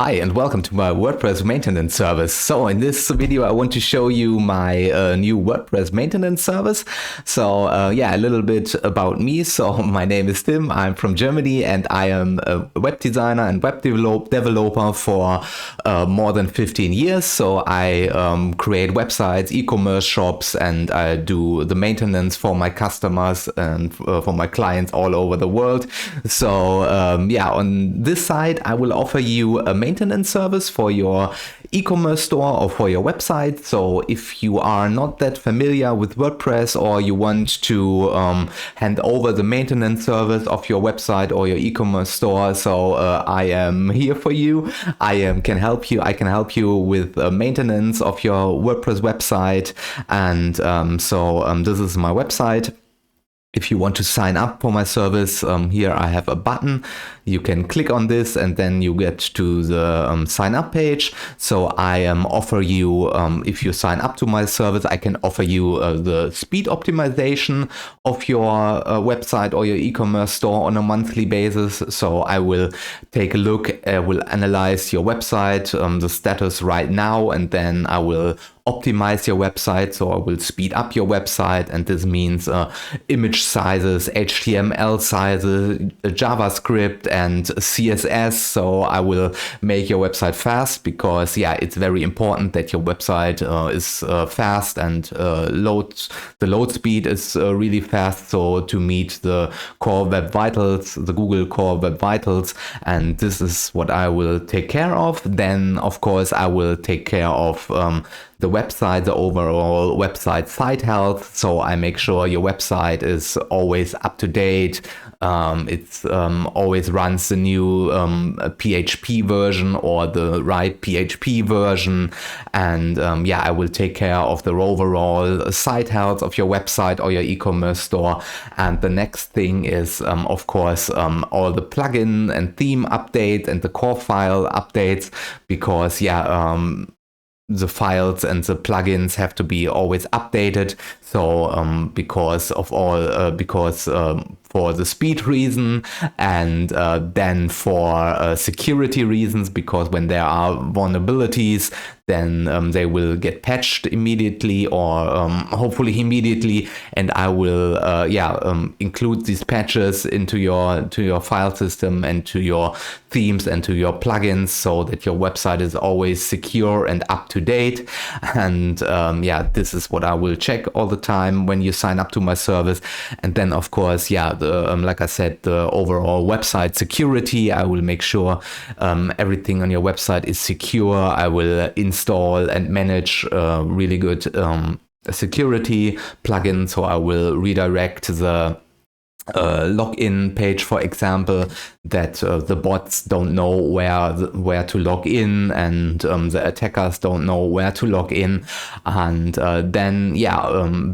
Hi and welcome to my WordPress maintenance service. So in this video I want to show you my new WordPress maintenance service. So a little bit about me. So my name is Tim, I'm from Germany and I am a web designer and web developer for more than 15 years. So I create websites, e-commerce shops, and I do the maintenance for my customers and for my clients all over the world. So on this side I will offer you a maintenance service for your e-commerce store or for your website. So if you are not that familiar with WordPress or you want to hand over the maintenance service of your website or your e-commerce store, so I am here for you. I can help you. I can help you with maintenance of your WordPress website. And this is my website. If you want to sign up for my service, here I have a button. You can click on this and then you get to the sign up page. So I offer you, if you sign up to my service, I can offer you the speed optimization of your website or your e-commerce store on a monthly basis. So I will take a look, will analyze your website, the status right now, and then I will optimize your website. So I will speed up your website, and this means image sizes, HTML sizes, JavaScript and CSS. So I will make your website fast because it's very important that your website is fast and the load speed is really fast. So to meet the core web vitals, the Google core web vitals, and this is what I will take care of. Then of course I will take care of the website, the overall website site health. So I make sure your website is always up to date. It's always runs the new PHP version or the right PHP version. And I will take care of the overall site health of your website or your e-commerce store. And the next thing is, of course, all the plugin and theme updates and the core file updates, because the files and the plugins have to be always updated. So for the speed reason, and then for security reasons, because when there are vulnerabilities, then they will get patched immediately, or hopefully immediately, and I will include these patches into your file system and to your themes and to your plugins, so that your website is always secure and up to date. And this is what I will check all the time when you sign up to my service. And then of course, like I said, the overall website security, I will make sure everything on your website is secure. I will install and manage really good security plugins. So I will redirect the login page, for example, that the bots don't know where to log in, and the attackers don't know where to log in. And then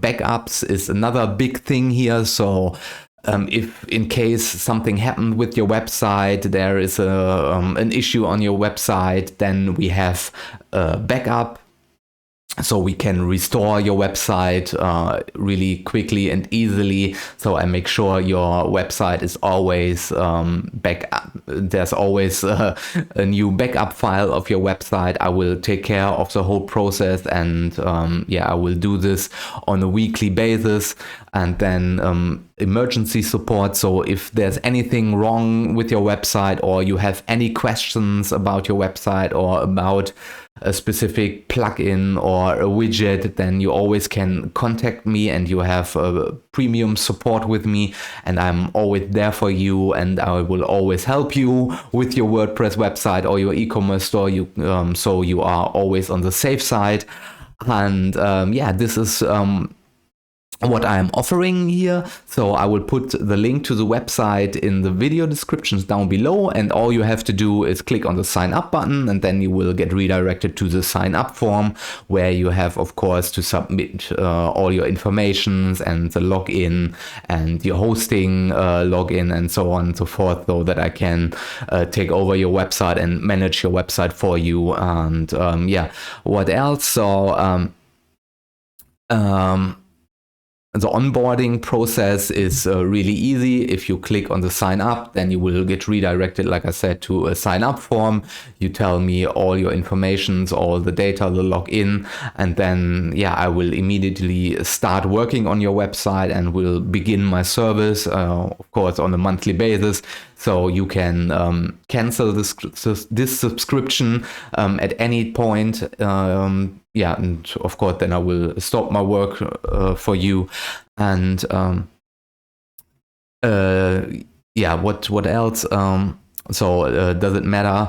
backups is another big thing here. So if in case something happened with your website, there is an issue on your website, then we have backup. So we can restore your website really quickly and easily. So I make sure your website is always backup. There's always a new backup file of your website. I will take care of the whole process, and I will do this on a weekly basis. And then emergency support. So if there's anything wrong with your website, or you have any questions about your website or about a specific plugin or a widget, then you always can contact me, and you have premium support with me, and I'm always there for you, and I will always help you with your WordPress website or your e-commerce store. So you are always on the safe side. And this is what I am offering here. So I will put the link to the website in the video descriptions down below, and all you have to do is click on the sign up button, and then you will get redirected to the sign up form, where you have of course to submit all your informations and the login and your hosting login and so on and so forth, so that I can take over your website and manage your website for you. And what else? So The onboarding process is really easy. If you click on the sign up, then you will get redirected, like I said, to a sign up form. You tell me all your informations, all the data, the login, and then I will immediately start working on your website and will begin my service, of course, on a monthly basis. So you can cancel this subscription at any point. And of course, then I will stop my work for you. And what else? Does it matter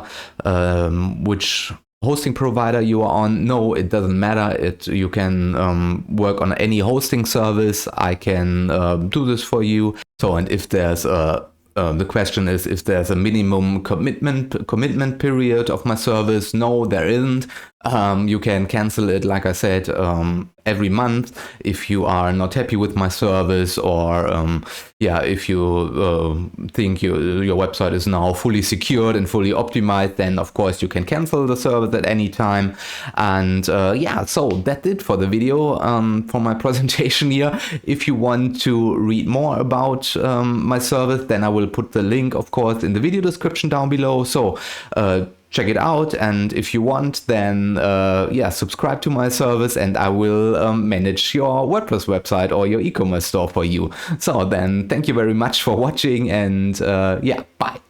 which hosting provider you are on? No, it doesn't matter. You can work on any hosting service. I can do this for you. So, and if there's the question is if there's a minimum commitment period of my service. No, there isn't. You can cancel it, like I said, every month if you are not happy with my service, or if you think your website is now fully secured and fully optimized, then of course you can cancel the service at any time. And so that's it for the video, for my presentation here. If you want to read more about my service, then I will put the link, of course, in the video description down below. So check it out, and if you want, then subscribe to my service, and I will manage your WordPress website or your e-commerce store for you. So then, thank you very much for watching, and bye.